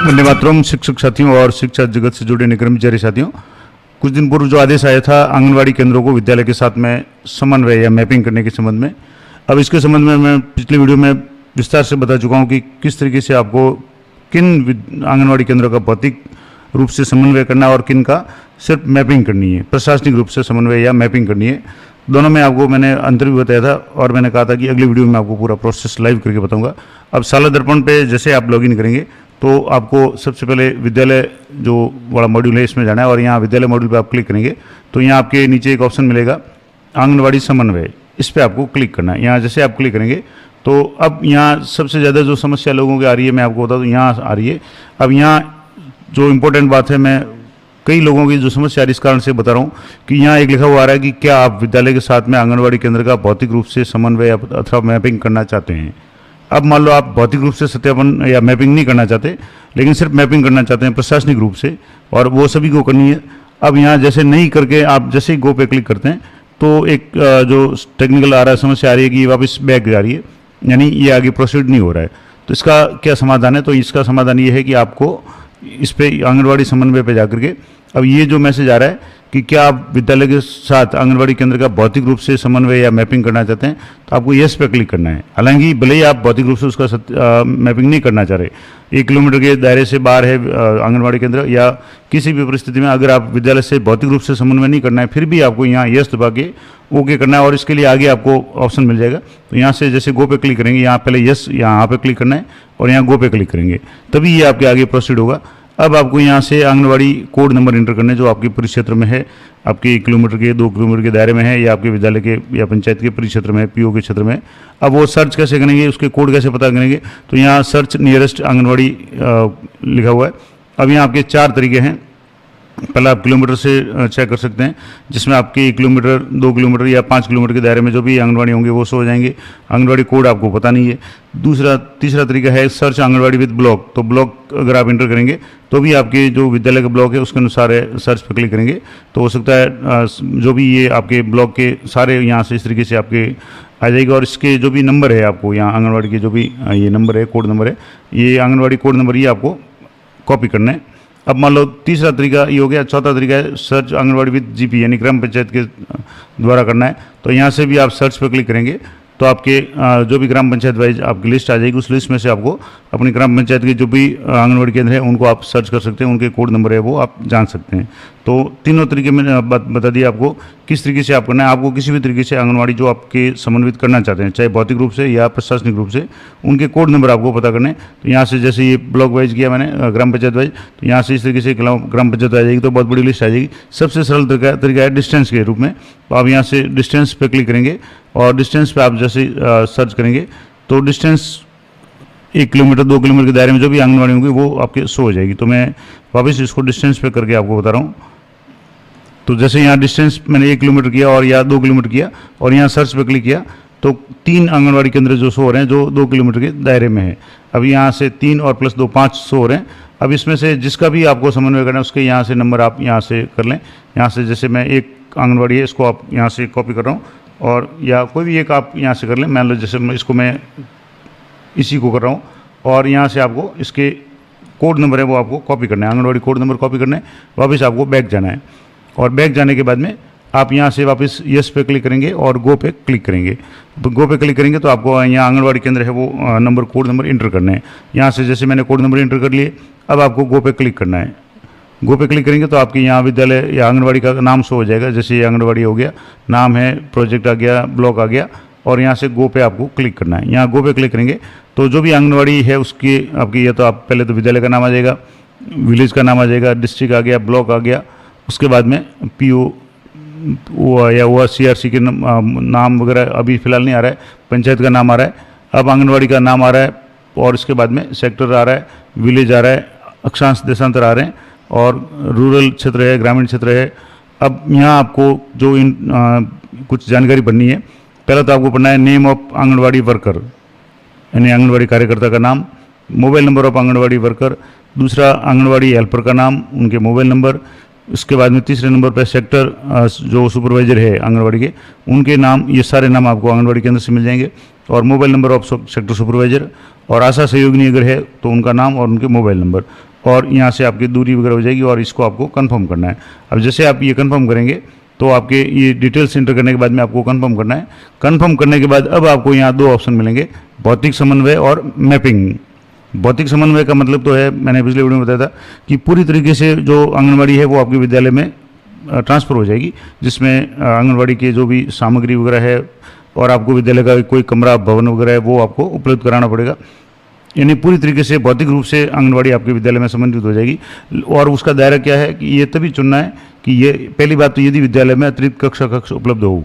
वंदे मातरम। शिक्षक साथियों और शिक्षा जगत से जुड़े अन्य कर्मचारी साथियों, कुछ दिन पूर्व जो आदेश आया था आंगनवाड़ी केंद्रों को विद्यालय के साथ में समन्वय या मैपिंग करने के संबंध में, अब इसके संबंध में मैं पिछली वीडियो में विस्तार से बता चुका हूं कि किस तरीके से आपको किन आंगनवाड़ी केंद्रों का भौतिक रूप से समन्वय करना और किन का सिर्फ मैपिंग करनी है, प्रशासनिक रूप से समन्वय या मैपिंग करनी है। दोनों में आपको मैंने अंतर भी बताया था और मैंने कहा था कि अगली वीडियो में आपको पूरा प्रोसेस लाइव करके बताऊंगा। अब साला दर्पण पे जैसे आप लॉगिन करेंगे तो आपको सबसे पहले विद्यालय जो बड़ा मॉड्यूल है इसमें जाना है और यहाँ विद्यालय मॉड्यूल पे आप क्लिक करेंगे तो यहाँ आपके नीचे एक ऑप्शन मिलेगा आंगनवाड़ी समन्वय, इस पर आपको क्लिक करना है। यहाँ जैसे आप क्लिक करेंगे तो अब यहाँ सबसे ज़्यादा जो समस्या लोगों की आ रही है मैं आपको बता दूँ, यहाँ आ रही है। अब यहाँ जो इम्पोर्टेंट बात है, मैं कई लोगों की जो समस्या इस कारण से बता रहा हूँ कि यहाँ एक लिखा हुआ आ रहा है कि क्या आप विद्यालय के साथ में आंगनवाड़ी केंद्र का भौतिक रूप से समन्वय अथवा मैपिंग करना चाहते हैं। अब मान लो आप भौतिक रूप से सत्यापन या मैपिंग नहीं करना चाहते, लेकिन सिर्फ मैपिंग करना चाहते हैं प्रशासनिक रूप से, और वो सभी को करनी है। अब यहाँ जैसे नहीं करके आप जैसे ही गो पे क्लिक करते हैं तो एक जो टेक्निकल आ रहा है, समस्या आ रही है कि वापस बैक जा रही है, यानी ये आगे प्रोसीड नहीं हो रहा है। तो इसका क्या समाधान है? तो इसका समाधान ये है कि आपको इस पे आंगनवाड़ी समन्वय पे जाकर के अब ये जो मैसेज आ रहा है कि क्या आप विद्यालय के साथ आंगनवाड़ी केंद्र का भौतिक रूप से समन्वय या मैपिंग करना चाहते हैं, तो आपको यस पे क्लिक करना है। हालांकि भले ही आप भौतिक रूप से उसका मैपिंग नहीं करना चाह रहे, 1 किलोमीटर के दायरे से बाहर है आंगनवाड़ी केंद्र, या किसी भी परिस्थिति में अगर आप विद्यालय से भौतिक रूप से समन्वय नहीं करना है, फिर भी आपको यहाँ यस दबा के ओके करना है और इसके लिए आगे आपको ऑप्शन मिल जाएगा। तो यहाँ से जैसे गो पे क्लिक करेंगे, यहाँ पहले यस यहाँ पे क्लिक करना है और यहाँ गो पे क्लिक करेंगे, तभी ये आपके आगे प्रोसीड होगा। अब आपको यहाँ से आंगनवाड़ी कोड नंबर इंटर करने जो आपके परिक्षेत्र में है, आपके 1 किलोमीटर के 2 किलोमीटर के दायरे में है, या आपके विद्यालय के या पंचायत के परिक्षेत्र में है, पीओ के क्षेत्र में। अब वो सर्च कैसे करेंगे, उसके कोड कैसे पता करेंगे? तो यहाँ सर्च नियरेस्ट आंगनवाड़ी लिखा हुआ है। अब यहाँ आपके 4 तरीके हैं। पहले आप किलोमीटर से चेक कर सकते हैं, जिसमें आपके 1 किलोमीटर 2 किलोमीटर या 5 किलोमीटर के दायरे में जो भी आंगनवाड़ी होंगे वो शो हो जाएंगे। आंगनवाड़ी कोड आपको पता नहीं है। तीसरा तरीका है सर्च आंगनवाड़ी विद ब्लॉक। तो ब्लॉक अगर आप इंटर करेंगे तो भी आपके जो विद्यालय का ब्लॉक है उसके अनुसार सर्च पर क्लिक करेंगे तो हो सकता है जो भी ये आपके ब्लॉक के सारे यहाँ से इस तरीके से आपके आ जाएगा। और इसके जो भी नंबर है आपको यहाँ आंगनवाड़ी के जो भी ये नंबर है, कोड नंबर है, ये आंगनवाड़ी कोड नंबर ये आपको कॉपी करना है। अब मान लो तीसरा तरीका ये हो गया। चौथा तरीका है सर्च आंगनवाड़ी विद जीपी, यानी ग्राम पंचायत के द्वारा करना है। तो यहाँ से भी आप सर्च पर क्लिक करेंगे तो आपके जो भी ग्राम पंचायत वाइज आपकी लिस्ट आ जाएगी। उस लिस्ट में से आपको अपनी ग्राम पंचायत के जो भी आंगनवाड़ी केंद्र है उनको आप सर्च कर सकते हैं, उनके कोड नंबर है वो आप जान सकते हैं। तो तीनों तरीके मैंने बता दिया आपको किस तरीके से आप करना है। आपको किसी भी तरीके से आंगनवाड़ी जो आपके समन्वित करना चाहते हैं, चाहे भौतिक रूप से या प्रशासनिक रूप से, उनके कोड नंबर आपको पता करने। तो यहाँ से जैसे ये ब्लॉक वाइज किया मैंने, ग्राम पंचायत वाइज, तो यहाँ से इस तरीके से ग्राम पंचायत आ जाएगी तो बहुत बड़ी लिस्ट आ जाएगी। सबसे सरल तरीका है डिस्टेंस के रूप में। तो आप यहाँ से डिस्टेंस पे क्लिक करेंगे और डिस्टेंस पे आप जैसे सर्च करेंगे तो डिस्टेंस 1 किलोमीटर 2 किलोमीटर के दायरे में जो भी आंगनवाड़ी होंगी वो आपके शो हो जाएगी। तो मैं वापस इसको डिस्टेंस पे करके आपको बता रहा हूँ। तो जैसे यहाँ डिस्टेंस मैंने 1 किलोमीटर किया और या 2 किलोमीटर किया और यहाँ सर्च पे क्लिक किया तो 3 आंगनवाड़ी केंद्र जो शो हो रहे हैं जो 2 किलोमीटर के दायरे में है। अब यहाँ से 3 और प्लस 2 5 शो हो रहे हैं। अब इसमें से जिसका भी आपको समन्वय करना है उसके यहाँ से नंबर आप यहाँ से कर लें। यहाँ से जैसे मैं एक आंगनवाड़ी है इसको आप यहाँ से कॉपी कर रहा हूँ और या कोई भी एक आप यहाँ से कर लें। मान लो जैसे इसको मैं इसी को कर रहा हूँ और यहाँ से आपको इसके कोड नंबर है वो आपको कॉपी करना है, आंगनवाड़ी कोड नंबर कॉपी करना है। वापस आपको बैक जाना है और बैक जाने के बाद में आप यहाँ से वापस यस पे क्लिक करेंगे और गो पे क्लिक करेंगे। गो पे क्लिक करेंगे तो आपको यहाँ आंगनवाड़ी केंद्र है वो नंबर कोड नंबर इंटर करने हैं। यहाँ से जैसे मैंने कोड नंबर इंटर कर लिए, अब आपको गो पे क्लिक करना है। गो पे क्लिक करेंगे तो आपके यहाँ विद्यालय या आंगनवाड़ी का नाम शो हो जाएगा। जैसे ये आंगनवाड़ी हो गया, नाम है, प्रोजेक्ट आ गया, ब्लॉक आ गया और यहाँ से गो पे आपको क्लिक करना है। यहाँ गो पे क्लिक करेंगे तो जो भी आंगनवाड़ी है उसकी आपकी, या तो आप पहले तो विद्यालय का नाम आ जाएगा, विलेज का नाम आ जाएगा, डिस्ट्रिक्ट आ गया, ब्लॉक आ गया, उसके बाद में पीओ या वो CRC के नाम वगैरह अभी फ़िलहाल नहीं आ रहा है, पंचायत का नाम आ रहा है, अब आंगनवाड़ी का नाम आ रहा है और इसके बाद में सेक्टर आ रहा है, विलेज आ रहा है, अक्षांश देशांतर आ रहे हैं और रूरल क्षेत्र है, ग्रामीण क्षेत्र है। अब यहाँ आपको जो कुछ जानकारी भरनी है। पहला तो आपको पढ़ना है नेम ऑफ आंगनवाड़ी वर्कर, यानी आंगनवाड़ी कार्यकर्ता का नाम, mobile number of anganwadi worker, दूसरा आंगनवाड़ी हेल्पर का नाम, उनके मोबाइल नंबर, उसके बाद में तीसरे नंबर पर सेक्टर जो सुपरवाइजर है आंगनवाड़ी के उनके नाम, ये सारे नाम आपको आंगनवाड़ी केंद्र से मिल जाएंगे। और mobile number of sector supervisor, और आशा सहयोगिनी अगर है तो उनका नाम और उनके मोबाइल नंबर, और यहाँ से आपकी दूरी वगैरह हो जाएगी और इसको आपको कंफर्म करना है। अब जैसे आप ये कंफर्म करेंगे तो आपके ये डिटेल्स एंटर करने के बाद में आपको कंफर्म करना है। कंफर्म करने के बाद अब आपको यहाँ दो ऑप्शन मिलेंगे, भौतिक समन्वय और मैपिंग। भौतिक समन्वय का मतलब तो है, मैंने पिछले वीडियो में बताया था कि पूरी तरीके से जो आंगनबाड़ी है वो आपके विद्यालय में ट्रांसफ़र हो जाएगी, जिसमें आंगनबाड़ी के जो भी सामग्री वगैरह है और आपको विद्यालय का कोई कमरा भवन वगैरह है वो आपको उपलब्ध कराना पड़ेगा। यानी पूरी तरीके से भौतिक रूप से आंगनबाड़ी आपके विद्यालय में समन्वित हो जाएगी। और उसका दायरा क्या है कि ये तभी चुनना है कि ये पहली बात तो यदि विद्यालय में अतिरिक्त कक्ष उपलब्ध हो।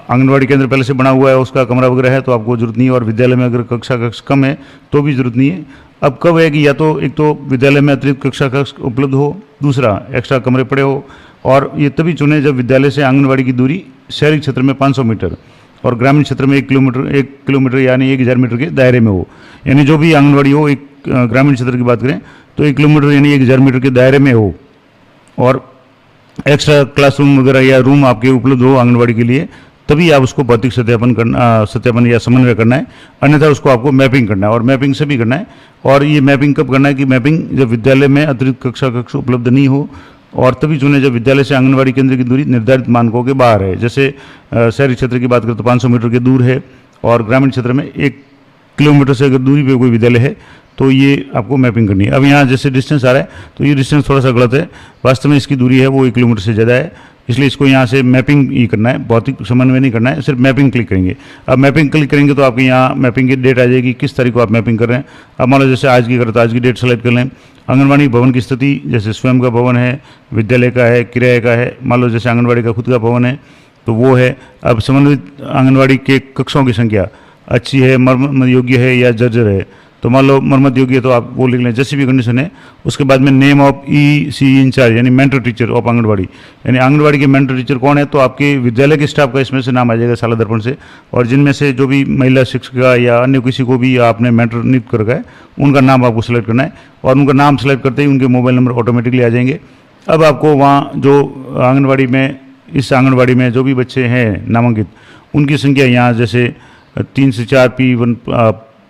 आंगनबाड़ी केंद्र पहले से बना हुआ है, उसका कमरा वगैरह है तो आपको जरूरत नहीं है, और विद्यालय में अगर कक्ष कम है तो भी जरूरत नहीं है। अब कब है कि या तो एक तो विद्यालय में अतिरिक्त कक्ष उपलब्ध हो, दूसरा एक्स्ट्रा कमरे पड़े हो, और ये तभी चुने जब विद्यालय से आंगनबाड़ी की दूरी शहरी क्षेत्र में 500 मीटर और ग्रामीण क्षेत्र में 1 किलोमीटर यानी 1000 मीटर के दायरे में हो। यानी जो भी आंगनबाड़ी हो, एक ग्रामीण क्षेत्र की बात करें तो 1 किलोमीटर यानी 1000 मीटर के दायरे में हो, और एक्स्ट्रा क्लासरूम वगैरह या रूम आपके उपलब्ध हो आंगनबाड़ी के लिए, तभी आप उसको भौतिक सत्यापन या समन्वय करना है। अन्यथा उसको आपको मैपिंग करना है, और मैपिंग से भी करना है। और ये मैपिंग कब करना है कि मैपिंग जब विद्यालय में अतिरिक्त कक्ष उपलब्ध नहीं हो, और तभी चुने जब विद्यालय से आंगनबाड़ी केंद्र की दूरी निर्धारित मानकों के बाहर है। जैसे शहरी क्षेत्र की बात करें तो 500 मीटर के दूर है, और ग्रामीण क्षेत्र में 1 किलोमीटर से अगर दूरी पे कोई विद्यालय है तो ये आपको मैपिंग करनी है। अब यहाँ जैसे डिस्टेंस आ रहा है तो ये डिस्टेंस थोड़ा सा गलत है, वास्तव में इसकी दूरी है वो 1 किलोमीटर से ज़्यादा है, इसलिए इसको यहाँ से मैपिंग ही करना है, भौतिक समन्वय नहीं करना है, सिर्फ मैपिंग क्लिक करेंगे। अब मैपिंग क्लिक करेंगे तो आपके यहाँ मैपिंग की डेट आ जाएगी, किस तारीख को आप मैपिंग कर रहे हैं। अब मान लो जैसे आज की करें तो आज की डेट सेलेक्ट कर लें। आंगनबाड़ी भवन की स्थिति, जैसे स्वयं का भवन है, विद्यालय का है, किराए का है, मान लो जैसे आंगनबाड़ी का खुद का भवन है तो वो है। अब समन्वित आंगनबाड़ी के कक्षों की संख्या अच्छी है, मरम्मत योग्य है या जर्जर है, तो मान लो मरम्मत योग्य है तो आप वो लिख लें, जैसी भी कंडीशन है। उसके बाद में नेम ऑफ EC इंचार्ज यानी मेंटर टीचर ऑफ आंगनबाड़ी, यानी आंगनबाड़ी के मेंटर टीचर कौन है, तो आपके विद्यालय के स्टाफ का इसमें से नाम आ जाएगा साला दर्पण से, और जिनमें से जो भी महिला शिक्षिका या अन्य किसी को भी आपने मेंटर नियुक्त कर रखा है उनका नाम आपको सेलेक्ट करना है, और उनका नाम सेलेक्ट करते ही उनके मोबाइल नंबर ऑटोमेटिकली आ जाएंगे। अब आपको वहाँ जो आंगनबाड़ी में, इस आंगनबाड़ी में जो भी बच्चे हैं नामांकित, उनकी संख्या यहाँ जैसे 3 से 4 P1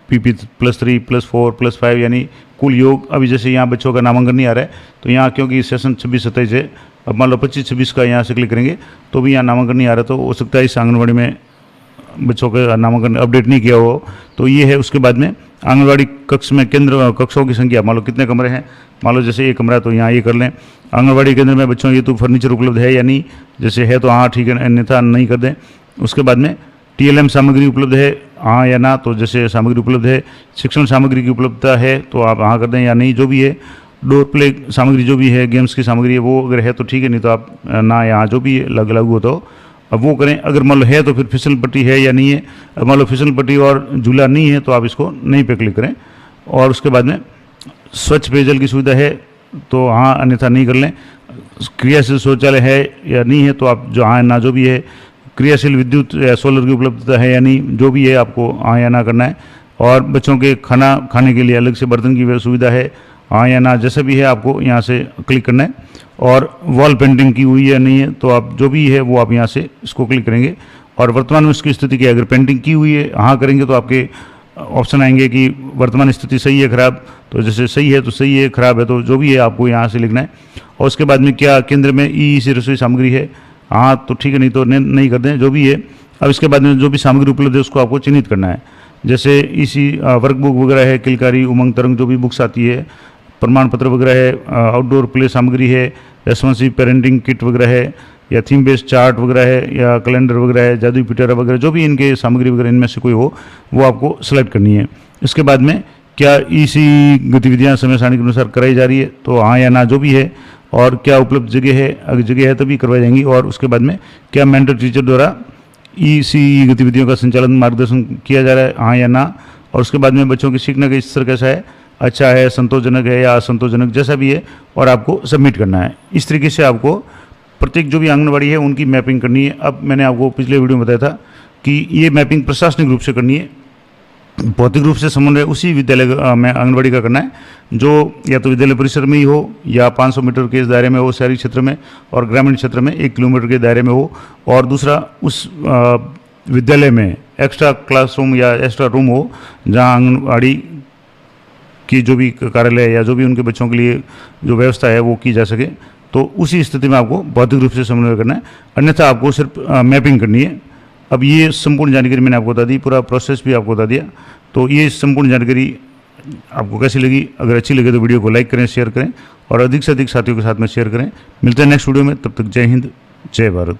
PP +3 +4 +5 यानी कुल योग। अभी जैसे यहाँ बच्चों का नामांकन नहीं आ रहा है तो यहाँ क्योंकि सेशन 26-27 है, अब मान लो 25-26 का यहाँ से क्लिक करेंगे तो भी यहाँ नामांकन नहीं आ रहा, तो हो सकता है इस आंगनबाड़ी में बच्चों का नामांकन अपडेट नहीं किया हो। तो ये है। उसके बाद में आंगनबाड़ी कक्ष में केंद्र कक्षों की संख्या, मान लो कितने कमरे हैं, मान लो जैसे 1 कमरा तो यहाँ ये कर लें। आंगनबाड़ी केंद्र में बच्चों ये तो फर्नीचर उपलब्ध है या नहीं, जैसे है तो हाँ ठीक है, अन्यथा नहीं कर दें। उसके बाद में TLM सामग्री उपलब्ध है हाँ या ना, तो जैसे सामग्री उपलब्ध है, शिक्षण सामग्री की उपलब्धता है तो आप हाँ कर दें या नहीं, जो भी है। डोर प्ले सामग्री जो भी है, गेम्स की सामग्री है वो अगर है तो ठीक है, नहीं तो आप ना यहाँ जो भी लागू हो तो अब वो करें। अगर मान लो है तो फिर फिसल पट्टी है या नहीं है, अब मान लो फिसल पट्टी और झूला नहीं है तो आप इसको नहीं पे क्लिक करें। और उसके बाद में स्वच्छ पेयजल की सुविधा है तो हाँ, अन्यथा नहीं कर लें। क्रियाशील शौचालय है या नहीं है तो आप जो हाँ ना जो भी है। क्रियाशील विद्युत या सोलर की उपलब्धता है या नहीं, जो भी है आपको हाँ या ना करना है। और बच्चों के खाना खाने के लिए अलग से बर्तन की सुविधा है हाँ या ना, जैसा भी है आपको यहाँ से क्लिक करना है। और वॉल पेंटिंग की हुई है या नहीं है तो आप जो भी है वो आप यहाँ से इसको क्लिक करेंगे। और वर्तमान में उसकी स्थिति क्या है, अगर पेंटिंग की हुई है हाँ करेंगे तो आपके ऑप्शन आएंगे कि वर्तमान स्थिति सही है खराब, तो जैसे सही है तो सही है, खराब है तो जो भी है आपको यहाँ से लिखना है। और उसके बाद में क्या केंद्र में EEC रसोई सामग्री है हाँ तो ठीक है, नहीं तो नहीं कर दें, जो भी है। अब इसके बाद में जो भी सामग्री उपलब्ध है उसको आपको चिन्हित करना है, जैसे इसी वर्कबुक वगैरह है, किलकारी उमंग तरंग जो भी बुक्स आती है, प्रमाण पत्र वगैरह है, आउटडोर प्ले सामग्री है, रेस्पॉन्सिव पेरेंटिंग किट वगैरह है, या थीम बेस्ड चार्ट वगैरह है, या कैलेंडर वगैरह है, जादुई पिटारा वगैरह, जो भी इनके सामग्री वगैरह इनमें से कोई हो वो आपको सेलेक्ट करनी है। इसके बाद में क्या EC गतिविधियाँ समय सारणी के अनुसार कराई जा रही है तो हाँ या ना, जो भी है। और क्या उपलब्ध जगह है, अगर जगह है तभी करवाई जाएंगी। और उसके बाद में क्या मेंटर टीचर द्वारा EC गतिविधियों का संचालन मार्गदर्शन किया जा रहा है हाँ या ना। और उसके बाद में बच्चों के सीखने का स्तर कैसा है, अच्छा है, संतोषजनक है या असंतोषजनक, जैसा भी है, और आपको सबमिट करना है। इस तरीके से आपको प्रत्येक जो भी आंगनबाड़ी है उनकी मैपिंग करनी है। अब मैंने आपको पिछले वीडियो में बताया था कि ये मैपिंग प्रशासनिक रूप से करनी है, भौतिक रूप से समन्वय उसी विद्यालय में आंगनबाड़ी का करना है जो या तो विद्यालय परिसर में ही हो या 500 मीटर के दायरे में हो शहरी क्षेत्र में, और ग्रामीण क्षेत्र में 1 किलोमीटर के दायरे में हो। और दूसरा उस विद्यालय में एक्स्ट्रा क्लासरूम या एक्स्ट्रा रूम हो जहां आंगनबाड़ी की जो भी कार्यालय या जो भी उनके बच्चों के लिए जो व्यवस्था है वो की जा सके, तो उसी स्थिति में आपको भौतिक रूप से समन्वय करना है, अन्यथा आपको सिर्फ मैपिंग करनी है। अब ये संपूर्ण जानकारी मैंने आपको बता दी, पूरा प्रोसेस भी आपको बता दिया। तो ये संपूर्ण जानकारी आपको कैसी लगी? अगर अच्छी लगे तो वीडियो को लाइक करें, शेयर करें और अधिक से अधिक साथियों के साथ में शेयर करें। मिलते हैं नेक्स्ट वीडियो में, तब तक जय हिंद, जय भारत।